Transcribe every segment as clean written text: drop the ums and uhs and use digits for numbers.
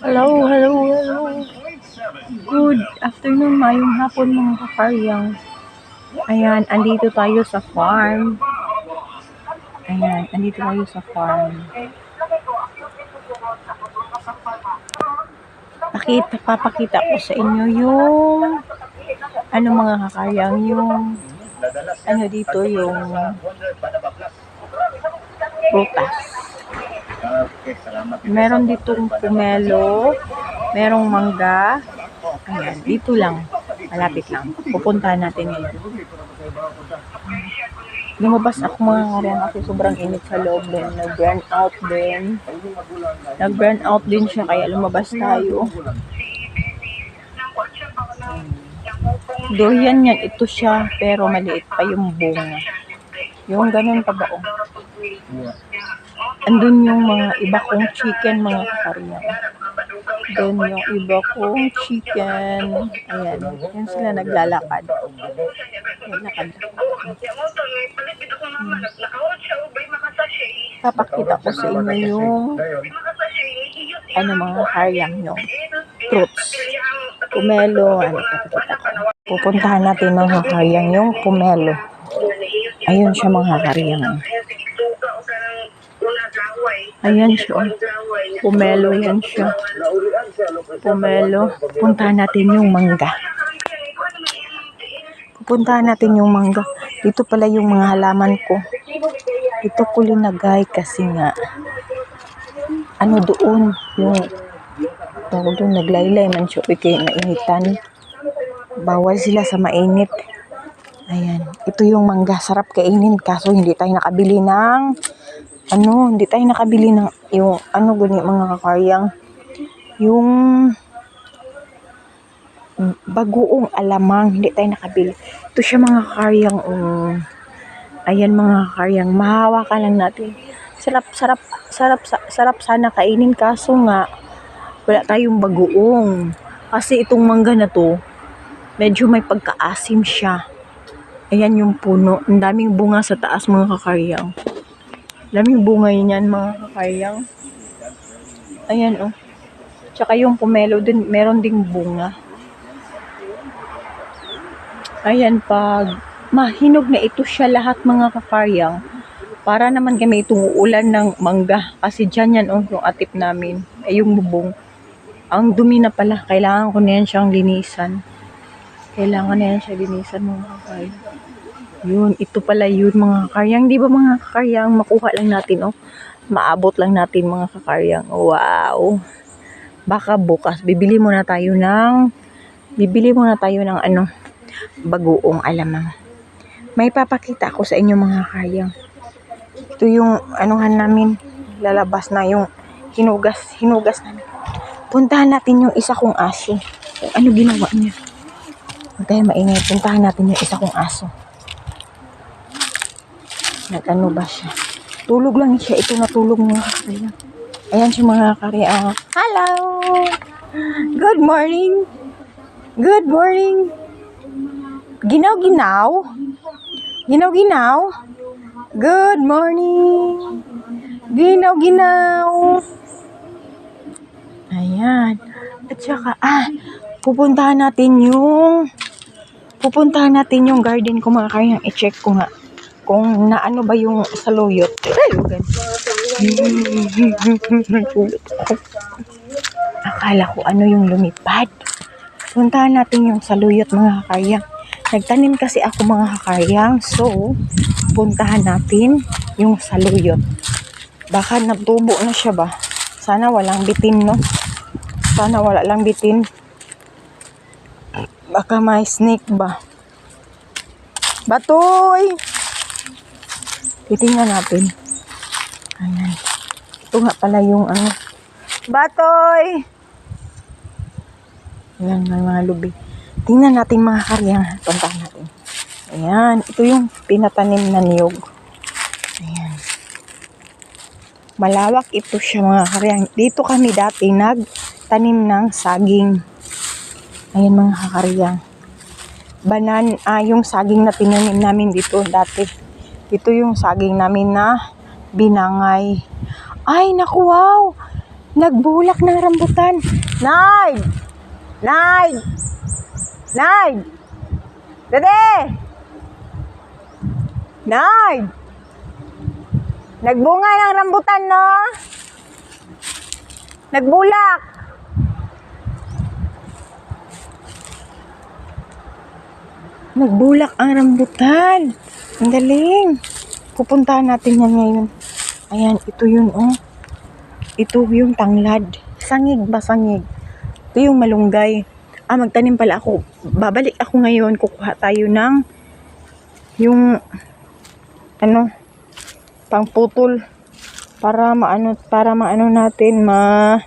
Hello, hello, hello. Good afternoon, mayong hapon mga kakaryang. Ayan, andito tayo sa farm. Ayan, andito tayo sa farm. Papakita ko sa inyo yung mga kakaryang, yung dito yung prutas. Meron ditong pomelo, merong mangga. Ayan, dito lang. Malapit lang. Pupuntahan natin ngayon. Lumabas ako mga kakaryang kasi sobrang init sa loob din. Nag-burn out din siya kaya lumabas tayo. Durian yan, ito siya pero maliit pa yung bunga. Yung ganun pa ba oh. Andun yung mga iba kong chicken mga kakaryang. Doon yung iba kong chicken. Ayan, yan sila naglalakad. Naglalakad. Papakita ko sa inyo yung mga kakaryang yung fruits. Pomelo, papakita ko. Pupuntahan natin mga kakaryang yung pomelo. Ayun siya mga kakaryang. Ayan siya. Pomelo yan siya. Pomelo. Puntahan natin yung mangga. Pupuntahan natin yung mangga. Dito pala yung mga halaman ko. Ito ko linagay kasi nga doon yung tawag doon naglaylay man siya kay mainitan. Bawal sila sa mainit. Ayan. Ito yung mangga. Sarap kainin kaso hindi tayo nakabili ng yung guni mga kakaryang. Yung bagoong alamang, hindi tayo nakabili. Ito siya mga kakaryang. Ayan mga kakaryang, mahawakan lang natin. Sarap sana kainin kaso nga wala tayong bagoong. Kasi itong mangga na to, medyo may pagkaasim siya. Ayan yung puno. Ang daming bunga sa taas mga kakaryang. Daming bunga yan mga kakaryang. Ayan oh. Tsaka yung pomelo din, meron ding bunga. Ayan, pag mahinog na ito siya lahat mga kakaryang, para naman kami itong ulan ng mangga. Kasi dyan yan oh, yung atip namin. Ay yung bubong. Ang dumi na pala. Kailangan ko na yan siyang linisan. Mga kakaryang. Yun, ito pala yun mga kakaryang. Di ba mga kakaryang, makuha lang natin oh. Maabot lang natin mga kakaryang. Wow. Baka bukas, bibili muna tayo ng bagoong alamang. May papakita ako sa inyo mga kakaryang. Ito yung namin, lalabas na yung hinugas namin. Puntahan natin yung isa kong aso. Ano ginawa niya? Huwag tayo maingay. Puntahan natin yung isa kong aso. Nag-ano ba siya? Tulog lang siya. Ito natulog mga kakaryang. Ayan siya mga kakaryang. Hello! Good morning! Good morning! Ginaw-ginaw? Ginaw-ginaw? Good morning! Ginaw-ginaw! Ayan. At saka, pupuntahan natin yung garden ko mga kakaryang. I-check ko nga kung naano ba yung saluyot. Akala ko yung lumipad. Puntahan natin yung saluyot mga kakaryang. Nagtanim kasi ako mga kakaryang. So, puntahan natin yung saluyot. Baka natubo na siya ba? Sana walang bitin, no? Sana wala lang bitin. Baka may snake ba? Batoy! Titingnan natin. Ayan. Ito nga pala yung Batoy! Ayan, may mga lubi. Tingnan natin mga kakaryang. Puntahan natin. Ayan. Ito yung pinatanim na niyog. Ayan. Malawak ito siya mga kakaryang. Dito kami dati nagtanim ng saging. Ayan mga kakaryang. Yung saging na tinanim namin dito dati. Ito yung saging namin na binangay. Ay, naku, wow! Nagbulak ng rambutan. Nay! Nay! Nay! Dede! Nay! Nagbunga ng rambutan, no? Nagbulak. Nagbulak ang rambutan. Ang galing. Pupuntahan natin yan ngayon. Ayan, ito yun, oh. Ito yung tanglad. Sangig ba, sangig? Ito yung malunggay. Magtanim pala ako. Babalik ako ngayon. Kukuha tayo ng yung pangputol para maano natin mga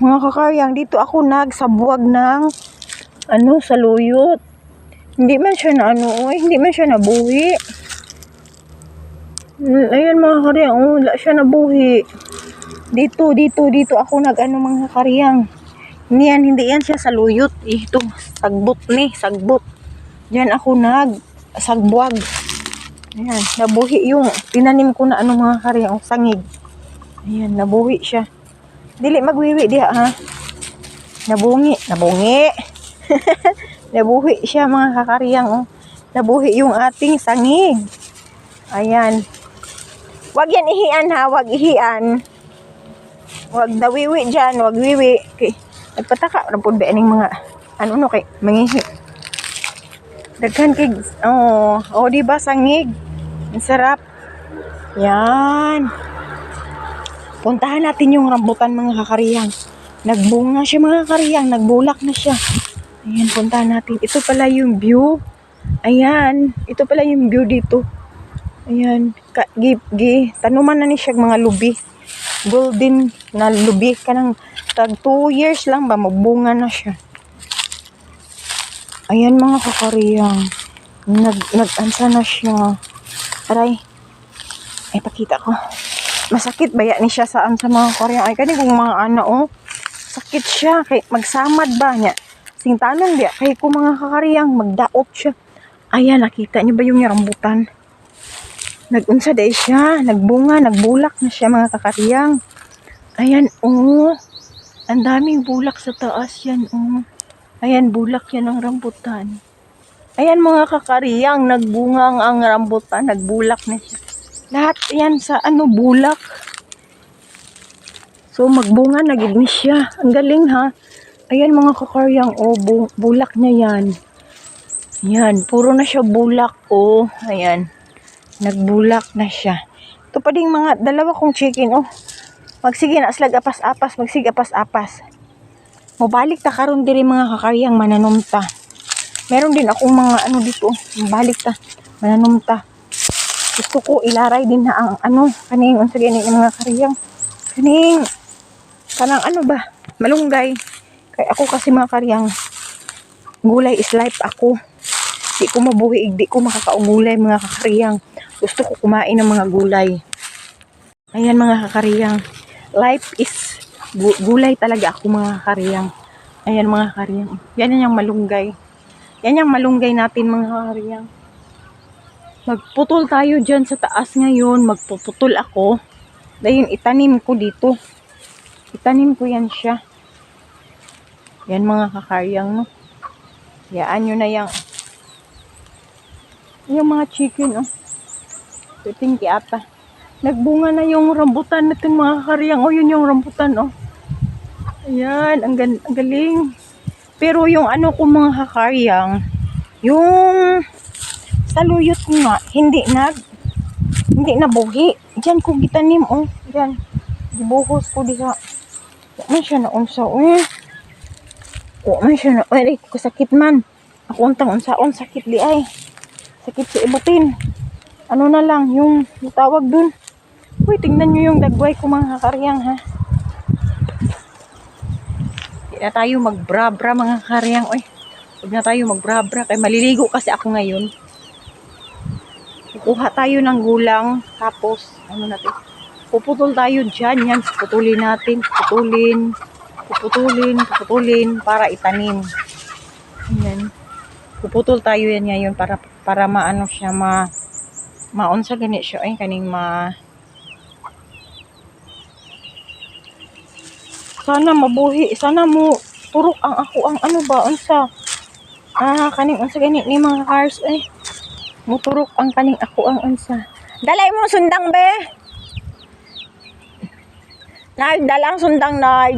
kakaryang. Dito ako nagsabuag ng saluyot. Hindi man siya hindi man siya nabuhi. Ayan mga kakaryang, wala siya nabuhi. Dito ako mga kakaryang. Hindi yan siya saluyot. Ito, sagbot. Diyan ako nagsagbuag. Ayan, nabuhi yung tinanim ko na mga kakaryang, sangig. Ayan, nabuhi siya. Dili magwiwi diha, ha. Nabungi. Nabuhi siya mga kakaryang, oh. Nabuhi yung ating sangig. Ayan. Wag yan ihian, ha, wag ihian. Wag dawiwi dyan, wag wiwi. Okay. Nagpataka ra pud ba ning mga kay mangihi. Daghan kay di ba sangig? Ang sarap. Yan. Puntahan natin yung rambutan mga kakaryang. Nagbunga siya mga kakaryang, nagbulak na siya. Ayan, puntahan natin. Ito pala yung view. Ayan, ito pala yung view dito. Ayan, tanuman na ni siya mga lubi. Golden na lubi kanang tag 2 years lang ba magbunga na siya. Ayan mga kakaryang, nag-ansa na siya. Aray, ay pakita ko. Masakit ba yan ni siya sa mga kakaryang? Ay kani kung mga sakit siya kay magsamad ba niya. Sing tanong dia kay ko mga kakaryang magdaot siya. Ayan, nakita niyo ba yung rambutan? Nag-unsa day siya, nagbunga, nagbulak na siya mga kakaryang. Ayan, ang daming bulak sa taas yan, Ayan, bulak yan ang rambutan. Ayan mga kakaryang, nagbunga ang rambutan, nagbulak na siya. Lahat yan sa bulak. So magbunga na gid ni siya. Ang galing, ha. Ayan mga kakaryang, bulak niya yan. Yan, puro na siya bulak, Ayan. Nagbulak na siya. Ito pa ding mga dalawa kong chicken, Magsige na slag apas-apas, Mabalik ta karon diri mga kakaryang mananumta. Meron din akong mga dito, mabalik ta mananumta. Gusto ko ilaray din na ang kaning unsa gani mga kakaryang. Kanang malunggay. Kay ako kasi mga kakaryang, gulay is life ako. Di ko mabuhi, di ko makakaugulay mga kakaryang. Gusto ko kumain ng mga gulay. Ayan mga kakaryang. Life is gulay talaga ako mga kakaryang. Ayan mga kakaryang. Yan yung malunggay. Yan yung malunggay natin mga kakaryang. Magputol tayo dyan sa taas ngayon. Magpuputol ako. Dahil itanim ko dito. Itanim ko yan siya. Yan mga kakaryang, no. Yaan nyo na yung mga chicken, Tingki ata. Nagbunga na yung rambutan natin mga kakaryang. Yun yung rambutan, Ayan, ang galing. Pero yung ko mga kakaryang, yung saluyot ko nga, hindi nabuhi. Diyan ko gitanim, Diyan. Dibuhos ko diha. May siya na unsa, may siya na, sakit man. Ako untang unsaon, sakit di ay. Sakit sa ibutin. Na lang, yung tawag dun. Tingnan nyo yung dagway ko mga kakaryang, ha. Hindi na tayo magbrabra mga kakaryang, Huwag na tayo magbrabra. Kaya maliligo kasi ako ngayon. Kukuha tayo ng gulang. Tapos, natin. Puputol tayo dyan. Yan, puputulin natin. Puputulin. Para itanim. Yan. Puputol tayo yan ngayon para maano siya, maunsa gani siya, kaning Sana mabuhi, sana mo turok ang ako ang ano ba unsa. Kaning unsa gani ni mga cars muturok ang kaning ako ang unsa. Dalay mo sundang be. Nay, dalang sundang nay.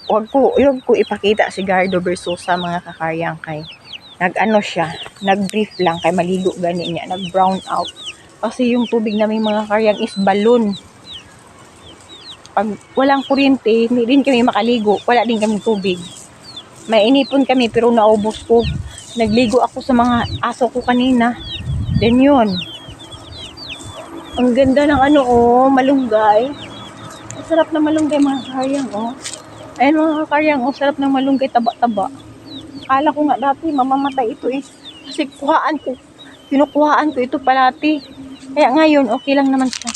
Huwag ko ipakita si Gardo Versosa mga kakaryang kay nag-ano siya, nag-brief lang kay maligo gani niya, nag-brown out. Kasi yung tubig namin mga karyang is balon. Pag walang kuryente, hindi din kami makaligo, wala din kami tubig. May inipon kami pero naubos ko. Nagligo ako sa mga aso ko kanina. Then yun. Ang ganda ng malunggay. Ang sarap na malunggay mga karyang Ayan mga kakaryang, sarap ng malunggay, taba-taba. Akala ko nga dati mamamatay ito kasi kinukuhaan ko ito palati. Kaya ngayon, okay lang naman siya.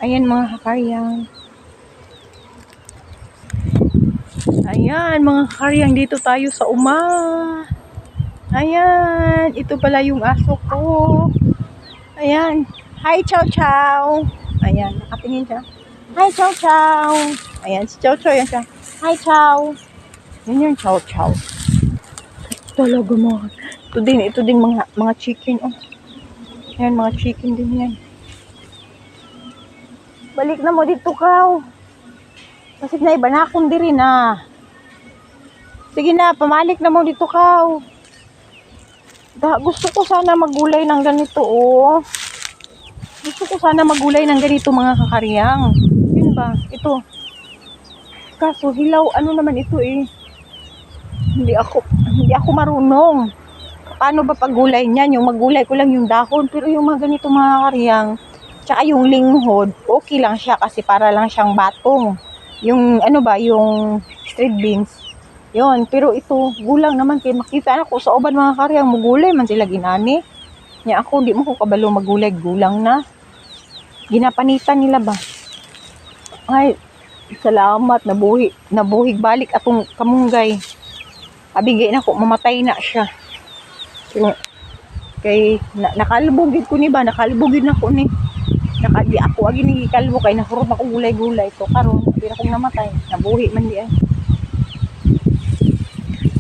Ayan mga kakaryang. Ayan mga kakaryang, dito tayo sa Ayan, ito pala yung aso ko. Ayan, hi Chow Chow. Ayan, nakatingin siya. Hi Chow Chow. Ayan, si Chow Chow yan siya. Hi Chow. Yan yung Chow Chow. Talaga mga. Ito din mga chicken Ayan, mga chicken din yan. Balik na mo dito kaw. Kasi na iba na akong diri na. Sige na, pamalik na mo dito kaw. Gusto ko sana magulay ng ganito Gusto ko sana magulay ng ganito mga kakaryang. Yun ba? Ito. Kaso hilaw naman ito Hindi ako marunong. Paano ba paggulay niyan? Yung magulay ko lang yung dahon. Pero yung mga ganito mga karyang, tsaka yung linghod, okay lang siya kasi para lang siyang batong. Yung yung street beans. Yun, pero ito, gulang naman kay makita na ko sa uban mga karyang, magulay man sila ginani. Nya ako, di mo ko kabalo magulay, gulang na. Ginapanitan nila ba? Ay, salamat, nabuhig balik atong kamunggay. Abigay na ko, mamatay na siya. Pero, nakalbugid ko ni ba? Nakalbugid na ko ni. Di ako agi ni kalbo kay nahurot ako gulay-gulay to karon pira kong namatay nabuhi man di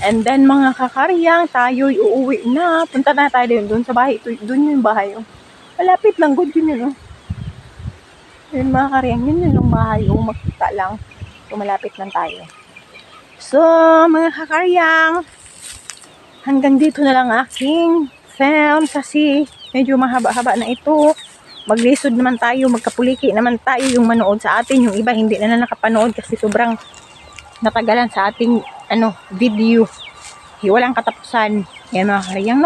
And then mga kakaryang tayo'y uuwi na, punta na tayo doon sa bahay, doon yung bahay malapit lang good yun yun mga kakaryang yun yung bahay makita lang so malapit lang tayo. So mga kakaryang, hanggang dito na lang aking film kasi medyo mahaba-haba na ito. Maglisod naman tayo, magkapuliki naman tayo yung manood sa atin. Yung iba hindi na nakapanood kasi sobrang natagalan sa ating video. Walang katapusan. Yan mga karyang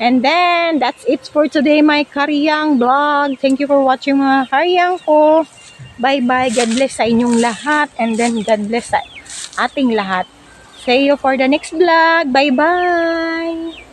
And then, that's it for today my karyang vlog. Thank you for watching mga karyang ko. Bye-bye. God bless sa inyong lahat. And then, God bless sa ating lahat. See you for the next vlog. Bye-bye.